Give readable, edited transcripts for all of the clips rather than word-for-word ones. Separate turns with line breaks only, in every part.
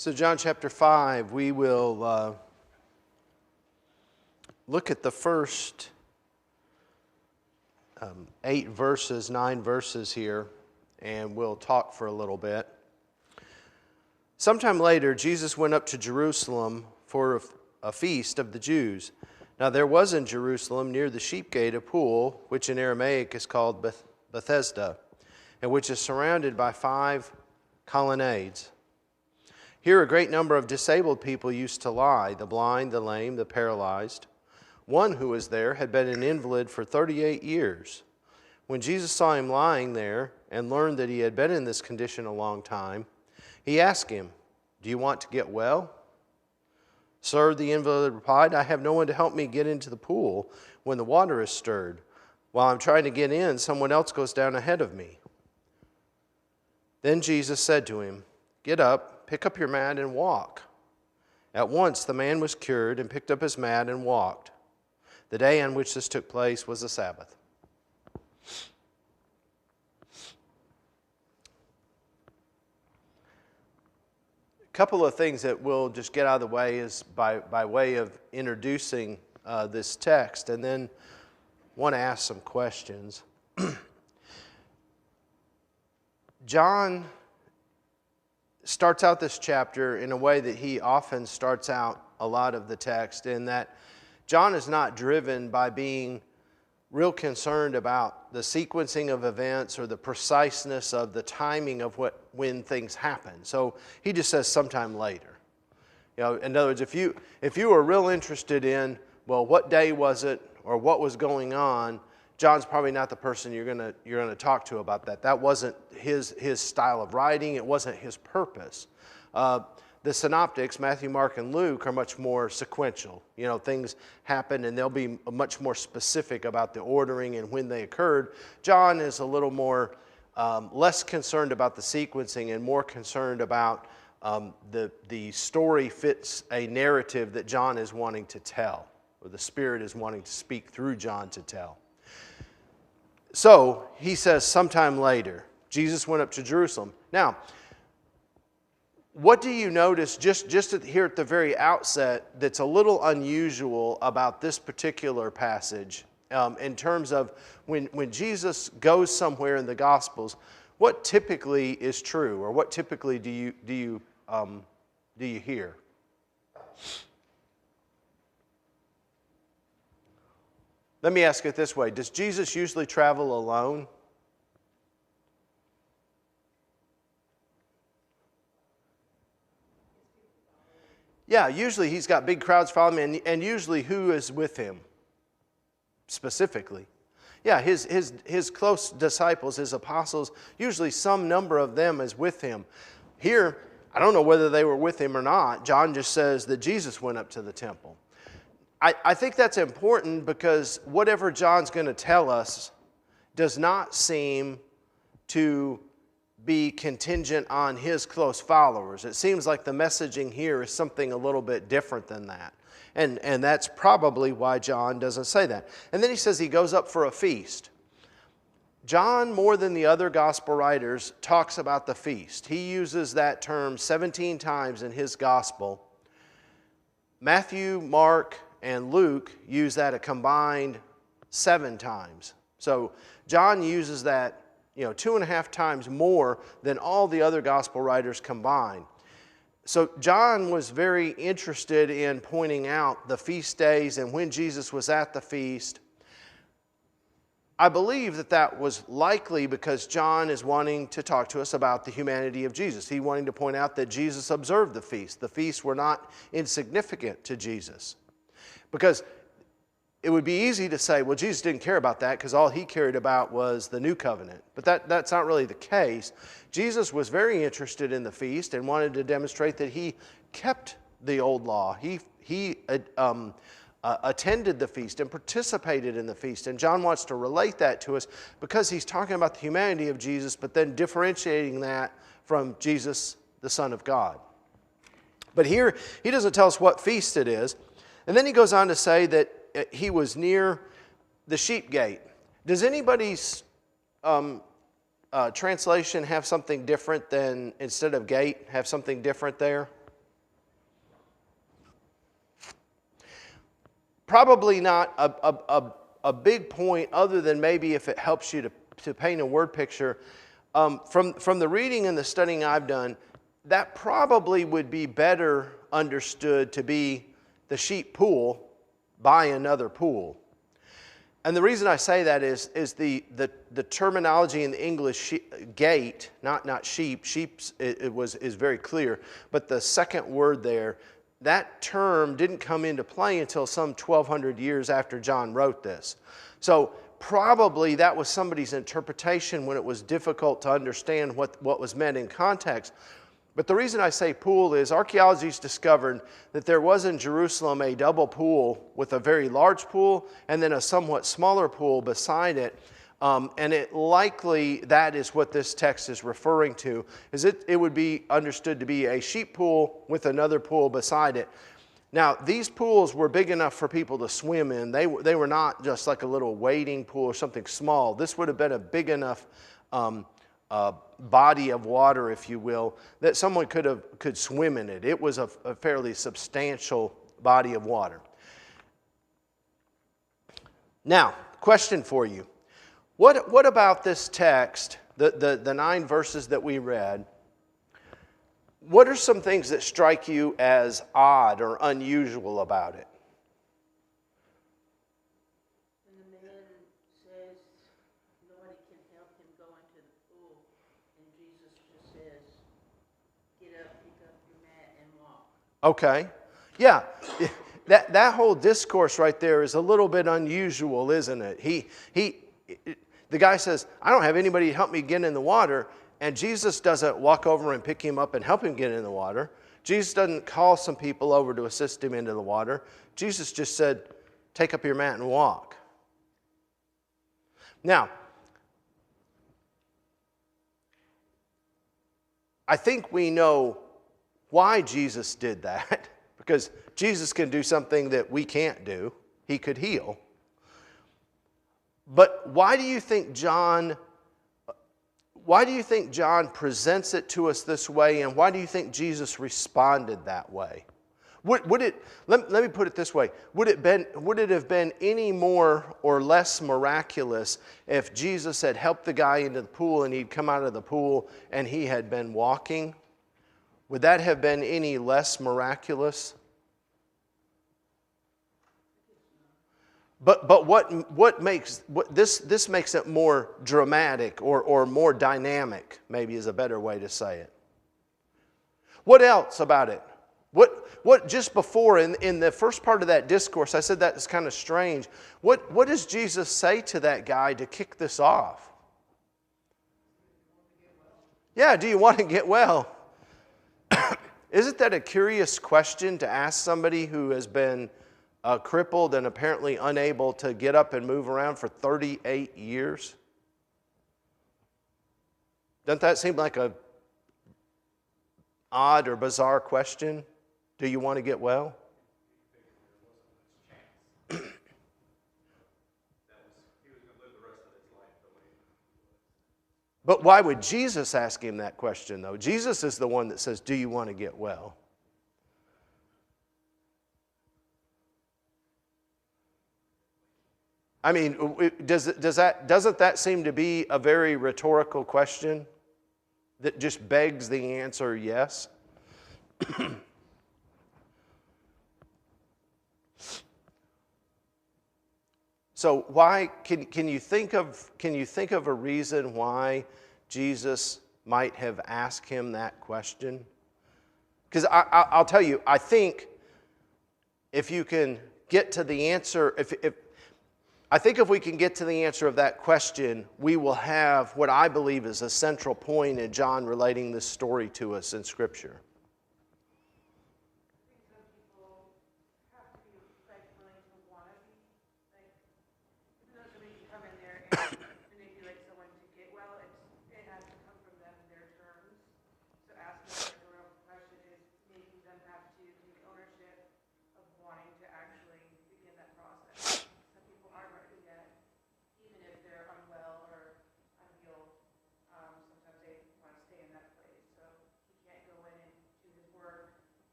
So John chapter 5, we will look at the first 9 verses here, and we'll talk for a little bit. Sometime later, Jesus went up to Jerusalem for a feast of the Jews. Now there was in Jerusalem near the sheep gate a pool, which in Aramaic is called Bethesda, and which is surrounded by 5 colonnades. Here a great number of disabled people used to lie, the blind, the lame, the paralyzed. One who was there had been an invalid for 38 years. When Jesus saw him lying there and learned that he had been in this condition a long time, he asked him, "Do you want to get well?" "Sir," the invalid replied, "I have no one to help me get into the pool when the water is stirred. While I'm trying to get in, someone else goes down ahead of me." Then Jesus said to him, "Get up, pick up your mat and walk." At once the man was cured and picked up his mat and walked. The day on which this took place was the Sabbath. A couple of things that we'll just get out of the way is by way of introducing this text, and then want to ask some questions. John starts out this chapter in a way that he often starts out a lot of the text, in that John is not driven by being real concerned about the sequencing of events or the preciseness of the timing of when things happen. So he just says sometime later. You know, in other words, if you were real interested in, well, what day was it or what was going on, John's probably not the person you're gonna talk to about that. That wasn't his style of writing. It wasn't his purpose. The synoptics, Matthew, Mark, and Luke, are much more sequential. You know, things happen and they'll be much more specific about the ordering and when they occurred. John is a little more less concerned about the sequencing and more concerned about the story fits a narrative that John is wanting to tell, or the Spirit is wanting to speak through John to tell. So he says sometime later, Jesus went up to Jerusalem. Now, what do you notice just here at the very outset that's a little unusual about this particular passage in terms of when Jesus goes somewhere in the Gospels? What typically is true, or what typically do you hear? Let me ask it this way. Does Jesus usually travel alone? Yeah, usually he's got big crowds following him, and usually who is with him specifically? Yeah, his close disciples, his apostles, usually some number of them is with him. Here, I don't know whether they were with him or not. John just says that Jesus went up to the temple. I think that's important because whatever John's going to tell us does not seem to be contingent on his close followers. It seems like the messaging here is something a little bit different than that. And that's probably why John doesn't say that. And then he says he goes up for a feast. John, more than the other gospel writers, talks about the feast. He uses that term 17 times in his gospel. Matthew, Mark, and Luke use that a combined 7 times. So John uses that 2.5 times more than all the other gospel writers combined. So John was very interested in pointing out the feast days and when Jesus was at the feast. I believe that was likely because John is wanting to talk to us about the humanity of Jesus. He wanting to point out that Jesus observed the feast. The feasts were not insignificant to Jesus. Because it would be easy to say, well, Jesus didn't care about that because all he cared about was the new covenant. But that's not really the case. Jesus was very interested in the feast and wanted to demonstrate that he kept the old law. He attended the feast and participated in the feast. And John wants to relate that to us because he's talking about the humanity of Jesus, but then differentiating that from Jesus, the Son of God. But here, he doesn't tell us what feast it is. And then he goes on to say that he was near the sheep gate. Does anybody's translation have something different than, instead of gate, have something different there? Probably not a big point, other than maybe if it helps you to paint a word picture. From the reading and the studying I've done, that probably would be better understood to be the sheep pool by another pool. And the reason I say that is the terminology in the English gate, not sheep. Sheep's is very clear, but the second word there, that term didn't come into play until some 1,200 years after John wrote this. So probably that was somebody's interpretation when it was difficult to understand what was meant in context. But the reason I say pool is archaeology's discovered that there was in Jerusalem a double pool with a very large pool and then a somewhat smaller pool beside it. And it likely that is what this text is referring to, is it would be understood to be a sheep pool with another pool beside it. Now, these pools were big enough for people to swim in. They were not just like a little wading pool or something small. This would have been a big enough body of water, if you will, that someone could swim in it. It was a fairly substantial body of water. Now, question for you. What about this text, the 9 verses that we read? What are some things that strike you as odd or unusual about it?
When the man says nobody can help him go into the pool, and Jesus just says, get up, pick up your mat, and walk.
Okay. Yeah. That whole discourse right there is a little bit unusual, isn't it? The guy says, I don't have anybody to help me get in the water. And Jesus doesn't walk over and pick him up and help him get in the water. Jesus doesn't call some people over to assist him into the water. Jesus just said, take up your mat and walk. Now, I think we know why Jesus did that, because Jesus can do something that we can't do. He could heal. But why do you think John presents it to us this way, and why do you think Jesus responded that way? Let me put it this way. Would it have been any more or less miraculous if Jesus had helped the guy into the pool and he'd come out of the pool and he had been walking? Would that have been any less miraculous? But this makes it more dramatic or more dynamic, maybe is a better way to say it. What else about it? What just before in the first part of that discourse, I said that is kind of strange. What does Jesus say to that guy to kick this off? Yeah, do you want to get well? Isn't that a curious question to ask somebody who has been crippled and apparently unable to get up and move around for 38 years? Doesn't that seem like a odd or bizarre question? Do you want to get well? But why would Jesus ask him that question, though? Jesus is the one that says, do you want to get well? I mean, doesn't that seem to be a very rhetorical question that just begs the answer yes? So why can you think of a reason why Jesus might have asked him that question? Because I'll tell you, I think if you can get to the answer, I think if we can get to the answer of that question, we will have what I believe is a central point in John relating this story to us in Scripture.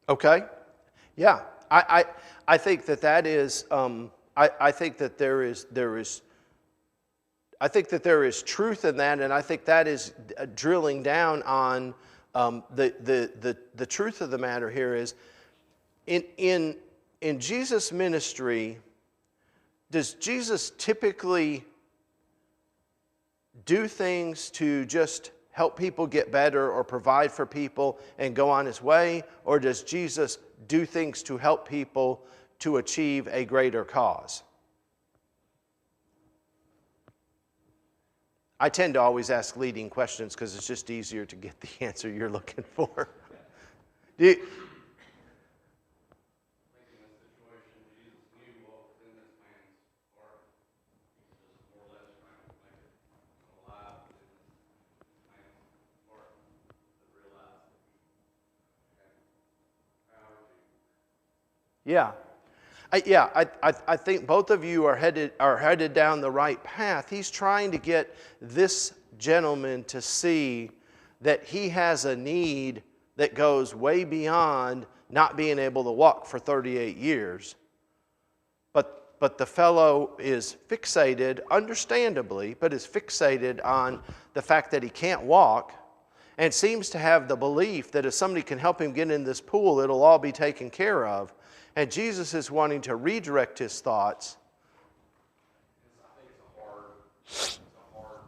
Okay? Yeah. I think that is, I think that there is I think that there is truth in that, and I think that is drilling down on the truth of the matter here is in Jesus' ministry, does Jesus typically do things to just help people get better or provide for people and go on his way? Or does Jesus do things to help people to achieve a greater cause? I tend to always ask leading questions because it's just easier to get the answer you're looking for. Do you, yeah. I think both of you are headed down the right path. He's trying to get this gentleman to see that he has a need that goes way beyond not being able to walk for 38 years. But the fellow is fixated, understandably, but is fixated on the fact that he can't walk and seems to have the belief that if somebody can help him get in this pool, it'll all be taken care of. And Jesus is wanting to redirect his thoughts.
I think it's a hard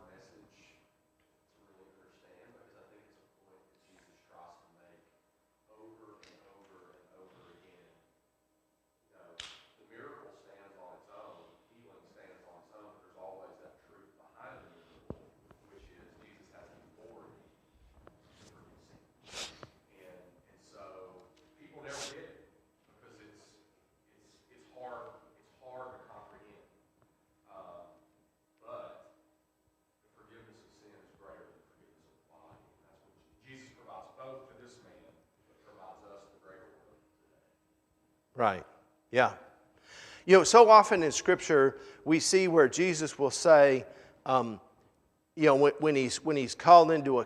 message to really understand, because I think it's a point that Jesus tries to make over and over and over again. You know, the miracle stands on its own, healing stands on its own, but there's always that truth behind the miracle, which is Jesus has the authority to forgive sin. And so people never get it. It's hard to comprehend. But the forgiveness of sin is greater than the forgiveness of the body. And that's what Jesus provides both to this man, but provides us the greater one today.
Right. Yeah. You know, so often in Scripture we see where Jesus will say, you know, when he's called into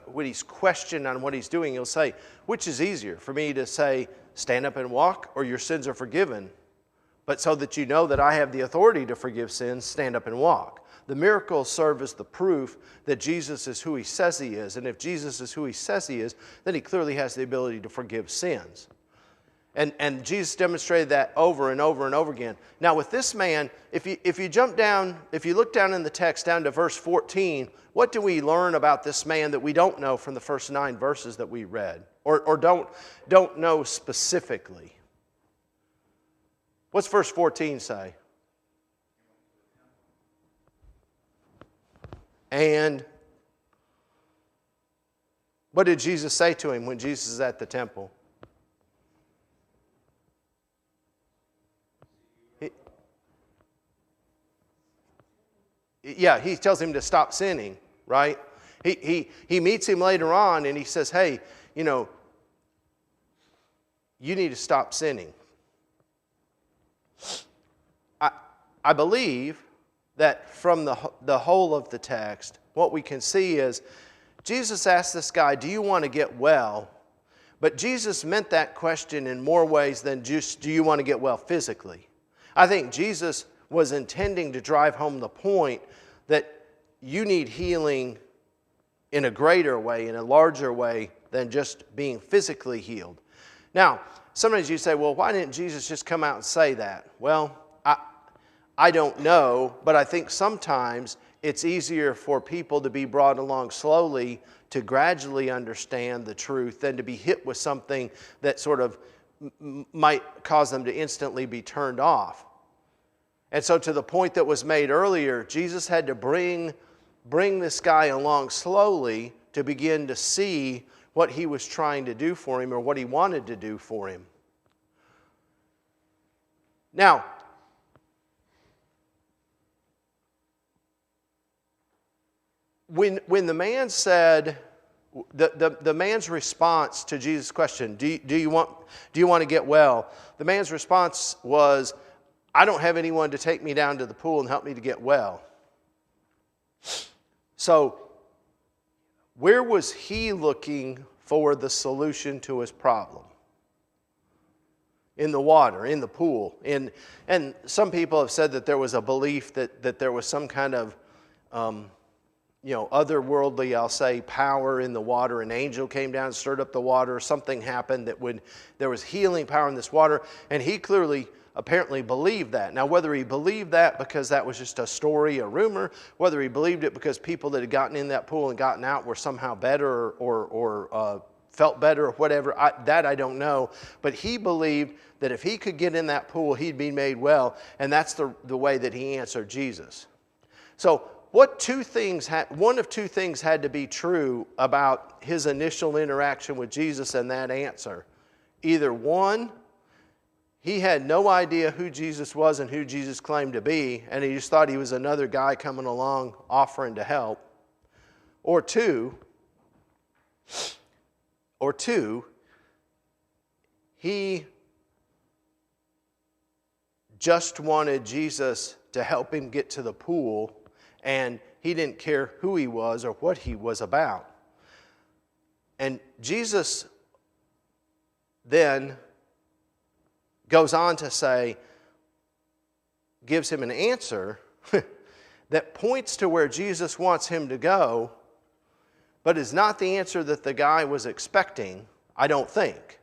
when he's questioned on what he's doing, he'll say, which is easier for me to say, stand up and walk, or your sins are forgiven? But so that you know that I have the authority to forgive sins, stand up and walk. The miracles serve as the proof that Jesus is who he says he is. And if Jesus is who he says he is, then he clearly has the ability to forgive sins. And Jesus demonstrated that over and over and over again. Now with this man, if you jump down, if you look down in the text down to verse 14, what do we learn about this man that we don't know from the first 9 verses that we read? Or don't know specifically? What's verse 14 say? And what did Jesus say to him when Jesus is at the temple? He tells him to stop sinning, right? He meets him later on and he says, hey, you know, you need to stop sinning. I believe that from the whole of the text, what we can see is Jesus asked this guy, do you want to get well? But Jesus meant that question in more ways than just, do you want to get well physically? I think Jesus was intending to drive home the point that you need healing in a greater way, in a larger way than just being physically healed. Now, sometimes you say, well, why didn't Jesus just come out and say that? Well, I don't know, but I think sometimes it's easier for people to be brought along slowly to gradually understand the truth than to be hit with something that sort of might cause them to instantly be turned off. And so to the point that was made earlier, Jesus had to bring this guy along slowly to begin to see what he was trying to do for him or what he wanted to do for him. Now, when the man said, the man's response to Jesus' question, do you want to get well? The man's response was, I don't have anyone to take me down to the pool and help me to get well. So, where was he looking for the solution to his problem? in the water, in the pool. And some people have said that there was a belief that there was some kind of, otherworldly, I'll say, power in the water. An angel came down and stirred up the water. Something happened there was healing power in this water. And he clearly, apparently believed that. Now, whether he believed that because that was just a story, a rumor, whether he believed it because people that had gotten in that pool and gotten out were somehow better or felt better or whatever, I don't know. But he believed that if he could get in that pool, he'd be made well. And that's the way that he answered Jesus. So one of two things had to be true about his initial interaction with Jesus and that answer. Either one, he had no idea who Jesus was and who Jesus claimed to be, and he just thought he was another guy coming along offering to help. Or two, he just wanted Jesus to help him get to the pool, and he didn't care who he was or what he was about. And Jesus then goes on to say, gives him an answer that points to where Jesus wants him to go, but is not the answer that the guy was expecting, I don't think.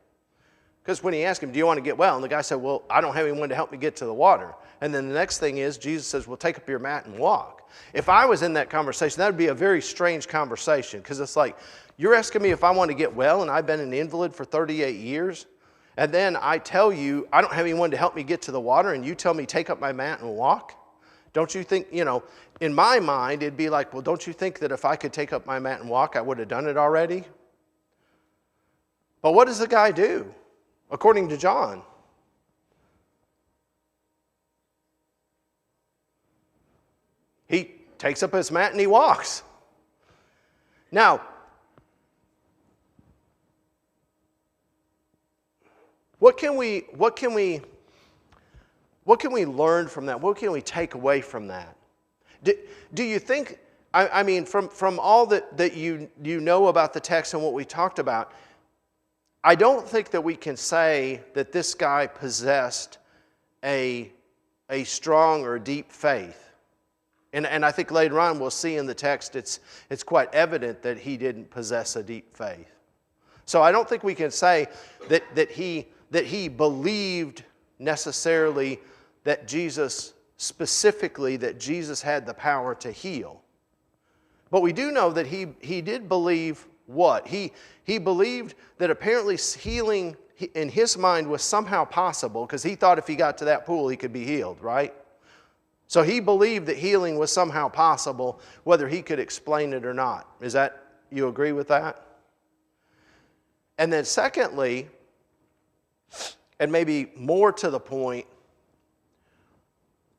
Because when he asked him, do you want to get well? And the guy said, well, I don't have anyone to help me get to the water. And then the next thing is, Jesus says, well, take up your mat and walk. If I was in that conversation, that would be a very strange conversation. Because it's like, you're asking me if I want to get well, and I've been an invalid for 38 years. And then I tell you, I don't have anyone to help me get to the water, and you tell me, take up my mat and walk? Don't you think, in my mind, it'd be like, well, don't you think that if I could take up my mat and walk, I would have done it already? But what does the guy do, according to John? He takes up his mat and he walks. Now, what can we learn from that? What can we take away from that? Do you think, I mean, from all that you know about the text and what we talked about, I don't think that we can say that this guy possessed a strong or deep faith. And I think later on we'll see in the text it's quite evident that he didn't possess a deep faith. So I don't think we can say that he believed necessarily that Jesus, specifically that Jesus had the power to heal. But we do know that he did believe what? He believed that apparently healing in his mind was somehow possible, because he thought if he got to that pool he could be healed, right? So he believed that healing was somehow possible, whether he could explain it or not. You agree with that? And then secondly, and maybe more to the point,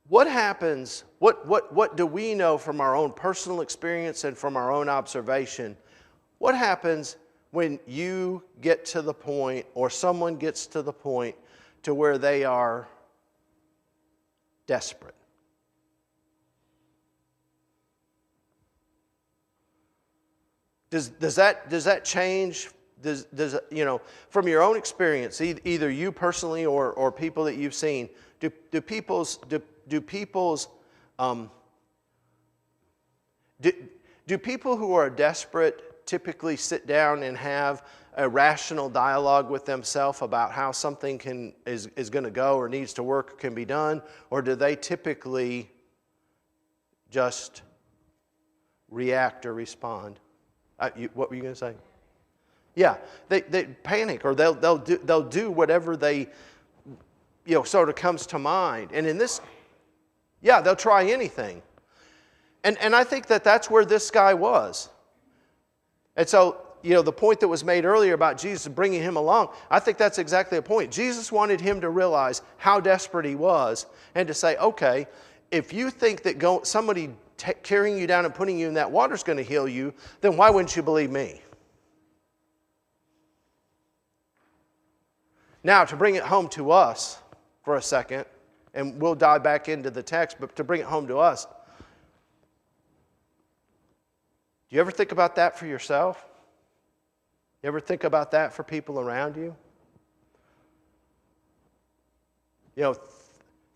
what happens, what do we know from our own personal experience and from our own observation? What happens when you get to the point, or someone gets to the point, to where they are desperate? Does that change? Does from your own experience, either you personally or people that you've seen, do people who are desperate typically sit down and have a rational dialogue with themselves about how something is going to go or needs to work or can be done, or do they typically just react or respond? What were you going to say? Yeah, they panic, or they'll do whatever they sort of comes to mind. And in this, they'll try anything. And I think that's where this guy was. And so, the point that was made earlier about Jesus bringing him along, I think that's exactly the point. Jesus wanted him to realize how desperate he was, and to say, okay, if you think that somebody carrying you down and putting you in that water is going to heal you, then why wouldn't you believe me? Now, to bring it home to us for a second, and we'll dive back into the text, but to bring it home to us, do you ever think about that for yourself? You ever think about that for people around you? You know,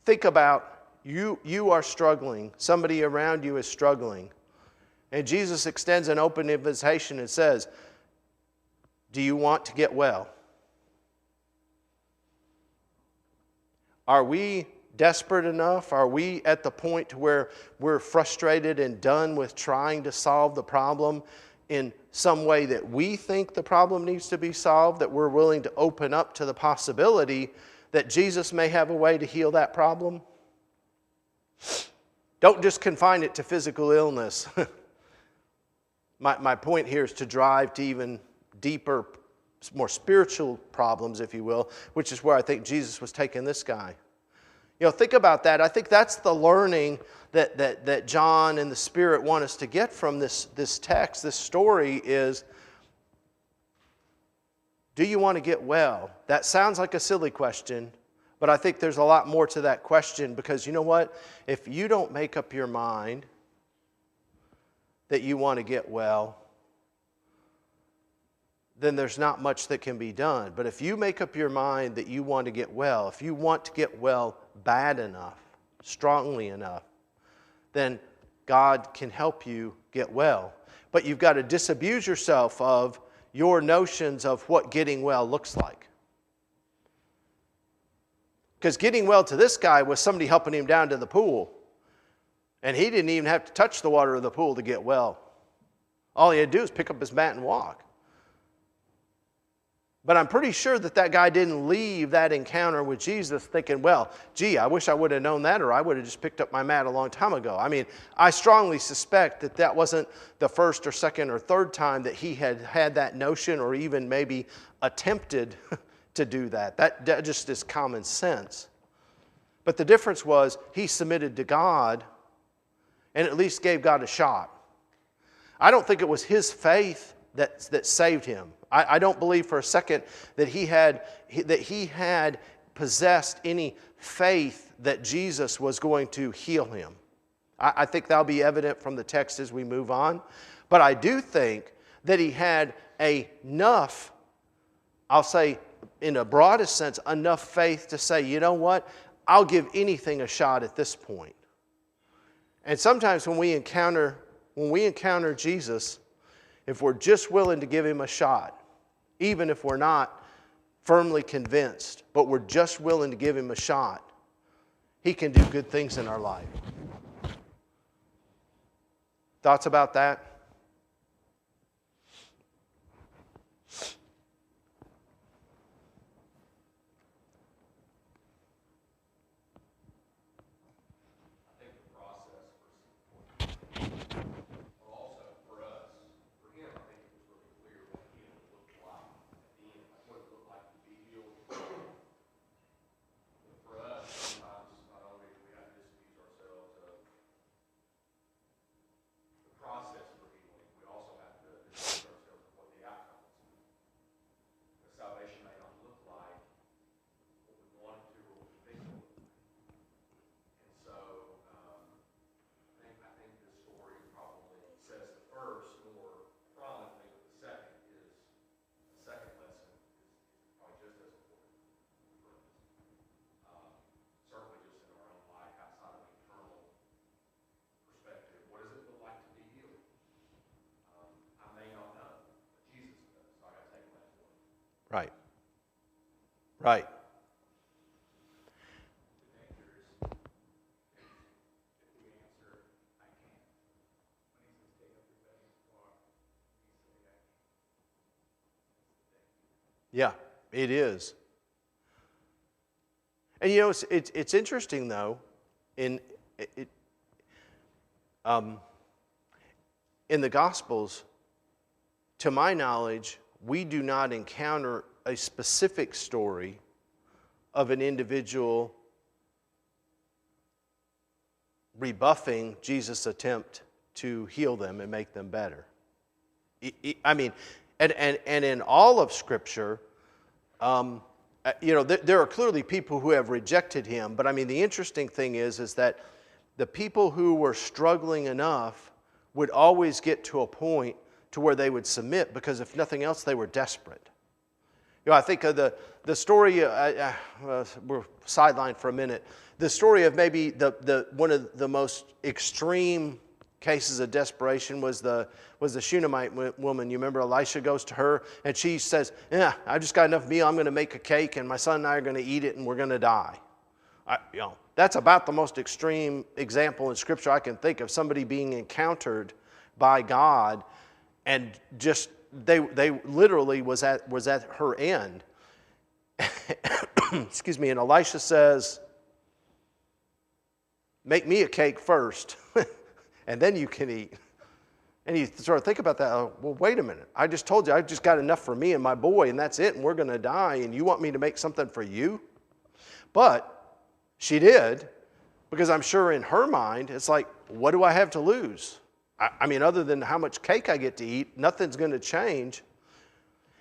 think about you are struggling. Somebody around you is struggling. And Jesus extends an open invitation and says, do you want to get well? Are we desperate enough? Are we at the point to where we're frustrated and done with trying to solve the problem in some way that we think the problem needs to be solved, that we're willing to open up to the possibility that Jesus may have a way to heal that problem? Don't just confine it to physical illness. My point here is to drive to even deeper, more spiritual problems, if you will, which is where I think Jesus was taking this guy. You know, think about that. I think that's the learning that John and the Spirit want us to get from this text, this story is, do you want to get well? That sounds like a silly question, but I think there's a lot more to that question, because you know what? If you don't make up your mind that you want to get well, then there's not much that can be done. But if you make up your mind that you want to get well, if you want to get well bad enough, strongly enough, then God can help you get well. But you've got to disabuse yourself of your notions of what getting well looks like. Because getting well to this guy was somebody helping him down to the pool. And he didn't even have to touch the water of the pool to get well. All he had to do was pick up his mat and walk. But I'm pretty sure that guy didn't leave that encounter with Jesus thinking, well, gee, I wish I would have known that, or I would have just picked up my mat a long time ago. I mean, I strongly suspect that wasn't the first or second or third time that he had that notion, or even maybe attempted to do that. That just is common sense. But the difference was he submitted to God and at least gave God a shot. I don't think it was his faith that saved him. I don't believe for a second that he had possessed any faith that Jesus was going to heal him. I think that'll be evident from the text as we move on. But I do think that he had enough, I'll say in a broadest sense, enough faith to say, you know what, I'll give anything a shot at this point. And sometimes when we encounter Jesus, if we're just willing to give him a shot, even if we're not firmly convinced, but we're just willing to give him a shot, he can do good things in our life. Thoughts about that? Right. Right. Yeah, it is. And you know, it's interesting though, in the Gospels, to my knowledge, we do not encounter a specific story of an individual rebuffing Jesus' attempt to heal them and make them better. I mean, and in all of Scripture, you know, there are clearly people who have rejected him, but I mean, the interesting thing is that the people who were struggling enough would always get to a point to where they would submit, because if nothing else, they were desperate. You know, I think of the story, we're sidelined for a minute. The story of maybe one of the most extreme cases of desperation was the Shunammite woman. You remember Elisha goes to her and she says, "Yeah, I just got enough meal. I'm going to make a cake and my son and I are going to eat it and we're going to die." That's about the most extreme example in Scripture I can think of. Somebody being encountered by God and just they literally was at her end. Excuse me. And Elisha says, "Make me a cake first, and then you can eat." And you sort of think about that. Oh, well, wait a minute. I just told you I just got enough for me and my boy, and that's it, and we're going to die, and you want me to make something for you? But she did, because I'm sure in her mind, it's like, what do I have to lose? I mean, other than how much cake I get to eat, nothing's going to change.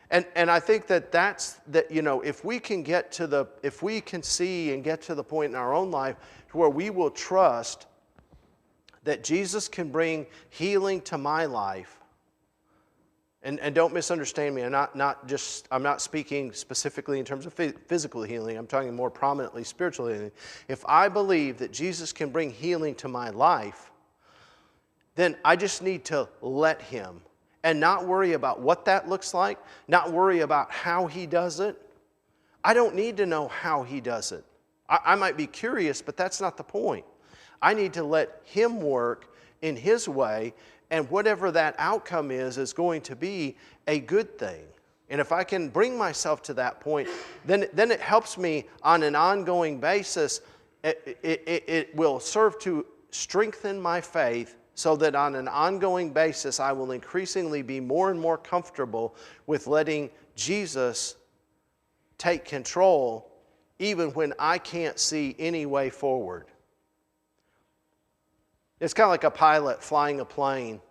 And I think that's if we can see and get to the point in our own life where we will trust that Jesus can bring healing to my life. And don't misunderstand me. I'm not speaking specifically in terms of physical healing. I'm talking more prominently spiritual healing. If I believe that Jesus can bring healing to my life, then I just need to let Him and not worry about what that looks like, not worry about how He does it. I don't need to know how He does it. I might be curious, but that's not the point. I need to let Him work in His way, and whatever that outcome is going to be a good thing. And if I can bring myself to that point, then it helps me on an ongoing basis. It will serve to strengthen my faith so that on an ongoing basis I will increasingly be more and more comfortable with letting Jesus take control even when I can't see any way forward. It's kind of like a pilot flying a plane,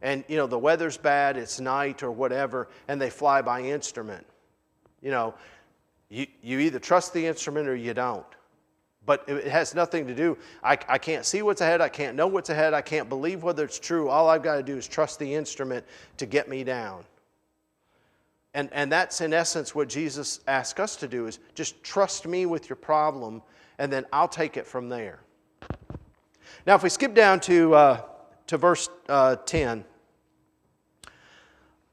and the weather's bad, it's night or whatever, and they fly by instrument. You either trust the instrument or you don't. But it has nothing to do, I can't see what's ahead, I can't know what's ahead, I can't believe whether it's true. All I've got to do is trust the instrument to get me down. And that's in essence what Jesus asks us to do, is just trust me with your problem, and then I'll take it from there. Now if we skip down to verse 10.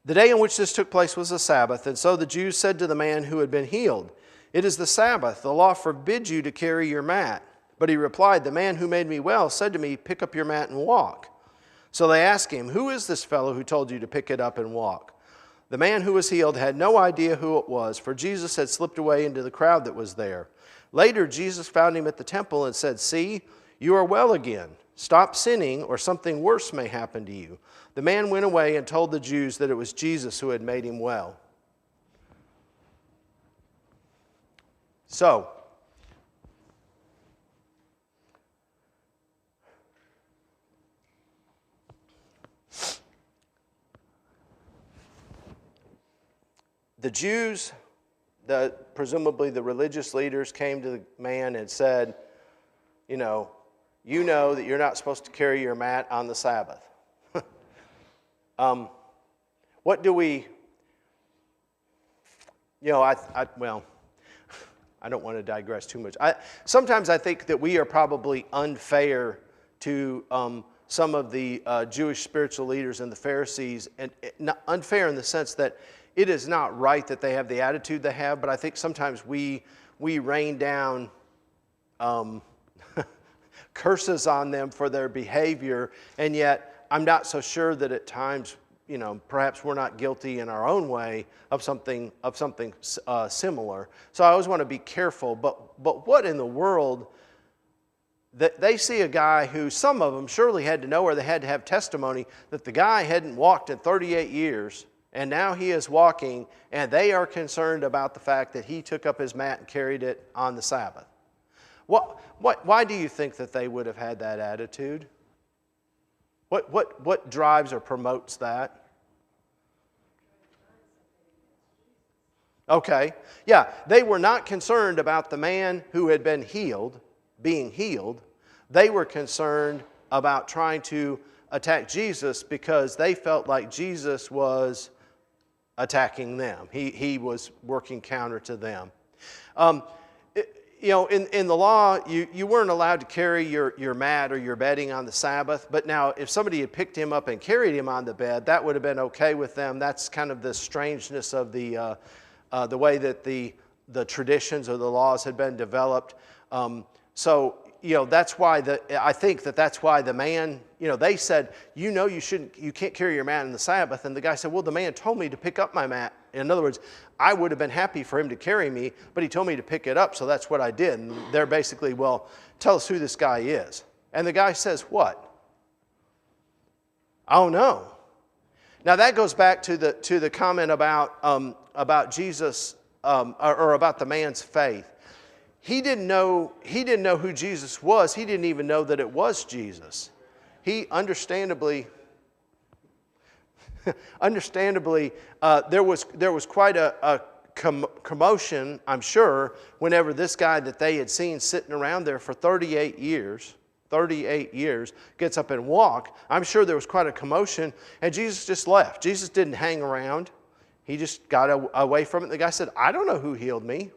The day on which this took place was a Sabbath, and so the Jews said to the man who had been healed, "It is the Sabbath. The law forbids you to carry your mat." But he replied, "The man who made me well said to me, 'Pick up your mat and walk.'" So they asked him, "Who is this fellow who told you to pick it up and walk?" The man who was healed had no idea who it was, for Jesus had slipped away into the crowd that was there. Later, Jesus found him at the temple and said, "See, you are well again. Stop sinning, or something worse may happen to you." The man went away and told the Jews that it was Jesus who had made him well. So, the Jews, presumably the religious leaders, came to the man and said, you know that you're not supposed to carry your mat on the Sabbath. What do we, I don't want to digress too much. Sometimes I think that we are probably unfair to some of the Jewish spiritual leaders and the Pharisees, and unfair in the sense that it is not right that they have the attitude they have, but I think sometimes we rain down curses on them for their behavior, and yet I'm not so sure that at times, perhaps we're not guilty in our own way of something similar. So I always want to be careful. But what in the world? That they see a guy who, some of them surely had to know, or they had to have testimony that the guy hadn't walked in 38 years, and now he is walking, and they are concerned about the fact that he took up his mat and carried it on the Sabbath. Why do you think that they would have had that attitude? What drives or promotes that? Okay, yeah, they were not concerned about the man who had been healed, being healed. They were concerned about trying to attack Jesus because they felt like Jesus was attacking them. He was working counter to them. In the law, you weren't allowed to carry your mat or your bedding on the Sabbath. But now, if somebody had picked him up and carried him on the bed, that would have been okay with them. That's kind of the strangeness of the way that the traditions or the laws had been developed. That's why I think that's why the man, they said, you can't carry your mat on the Sabbath. And the guy said, well, the man told me to pick up my mat. In other words, I would have been happy for him to carry me, but he told me to pick it up, so that's what I did. And they're basically, well, tell us who this guy is. And the guy says, what? Oh, no. Now that goes back to the comment about Jesus, or about the man's faith. He didn't know who Jesus was. He didn't even know that it was Jesus. He understandably, there was quite a commotion, I'm sure, whenever this guy that they had seen sitting around there for 38 years gets up and walk. I'm sure there was quite a commotion, and Jesus just left. Jesus didn't hang around. He just got away from it. The guy said, I don't know who healed me.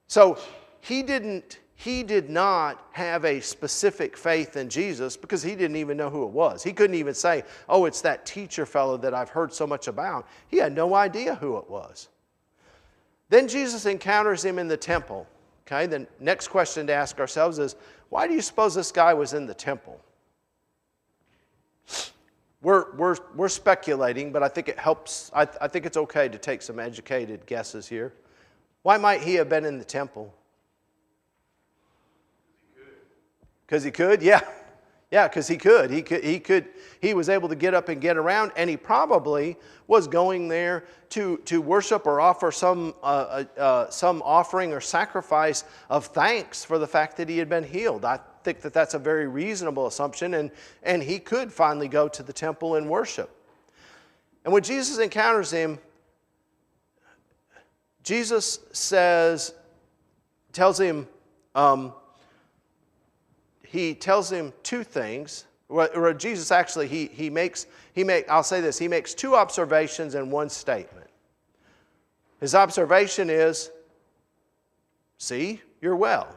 So he did not have a specific faith in Jesus because he didn't even know who it was. He couldn't even say, oh, it's that teacher fellow that I've heard so much about. He had no idea who it was. Then Jesus encounters him in the temple. Okay, the next question to ask ourselves is, why do you suppose this guy was in the temple? We're speculating, but I think it helps. I think it's okay to take some educated guesses here. Why might he have been in the temple? Because he could? Yeah. Yeah, because he could. He was able to get up and get around, and he probably was going there to worship or offer some offering or sacrifice of thanks for the fact that he had been healed. I think that that's a very reasonable assumption, and he could finally go to the temple and worship. And when Jesus encounters him, Jesus tells him two things. Or Jesus actually, he makes two observations and one statement. His observation is, see, you're well.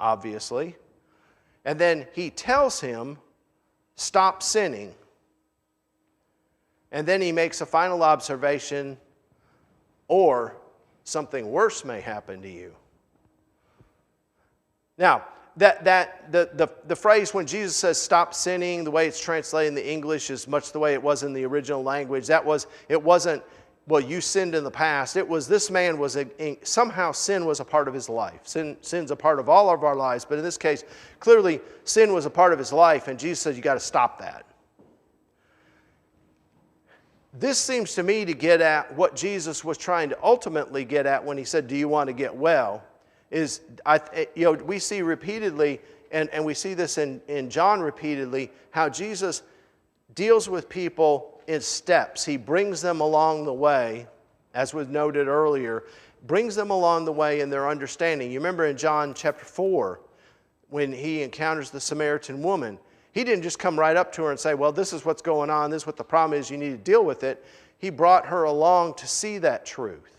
Obviously. And then he tells him, stop sinning. And then he makes a final observation, or something worse may happen to you. Now, the phrase when Jesus says stop sinning, the way it's translated in the English is much the way it was in the original language. It wasn't, well, you sinned in the past. It was this man was, somehow sin was a part of his life. Sin's a part of all of our lives, but in this case, clearly sin was a part of his life, and Jesus said you got to stop that. This seems to me to get at what Jesus was trying to ultimately get at when he said, do you want to get well? We see repeatedly, and we see this in John repeatedly, how Jesus deals with people in steps. He brings them along the way, as was noted earlier, brings them along the way in their understanding. You remember in John chapter 4, when he encounters the Samaritan woman, he didn't just come right up to her and say, well, this is what's going on, this is what the problem is, you need to deal with it. He brought her along to see that truth.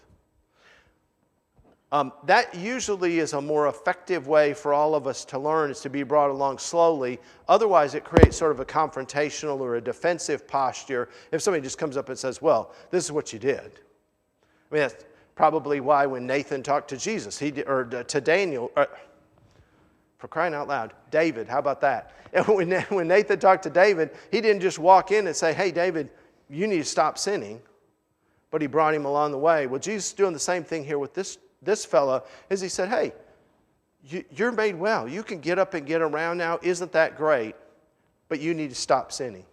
That usually is a more effective way for all of us to learn, is to be brought along slowly. Otherwise, it creates sort of a confrontational or a defensive posture if somebody just comes up and says, well, this is what you did. I mean, that's probably why when Nathan talked to Jesus, to Daniel, for crying out loud, David, how about that? And when Nathan talked to David, he didn't just walk in and say, hey, David, you need to stop sinning. But he brought him along the way. Well, Jesus is doing the same thing here with this fella, is he said, hey, you're made well. You can get up and get around now. Isn't that great? But you need to stop sinning.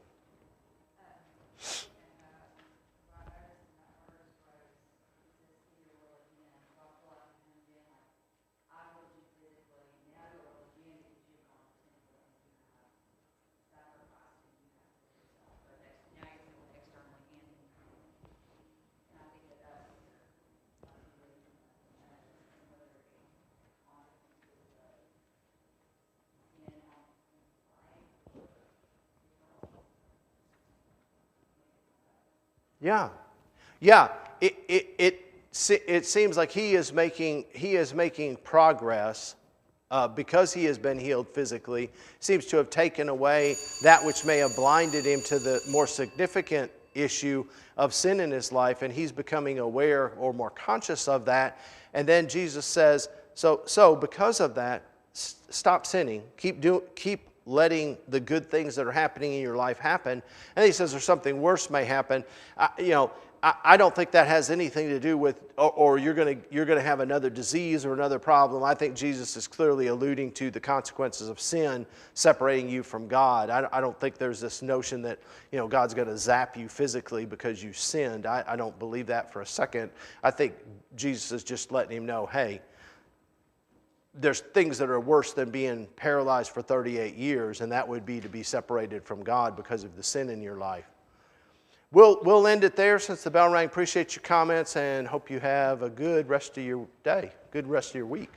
Yeah. it seems like he is making progress because he has been healed physically. Seems to have taken away that which may have blinded him to the more significant issue of sin in his life, and he's becoming aware or more conscious of that. And then Jesus says, so because of that, stop sinning. Keep letting the good things that are happening in your life happen. And he says, or something worse may happen. I don't think that has anything to do with, or you're going to have another disease or another problem. I think Jesus is clearly alluding to the consequences of sin separating you from God. I don't think there's this notion that God's going to zap you physically because you sinned. I don't believe that for a second. I think Jesus is just letting him know, hey, there's things that are worse than being paralyzed for 38 years, and that would be to be separated from God because of the sin in your life. We'll end it there since the bell rang. Appreciate your comments and hope you have a good rest of your day, good rest of your week.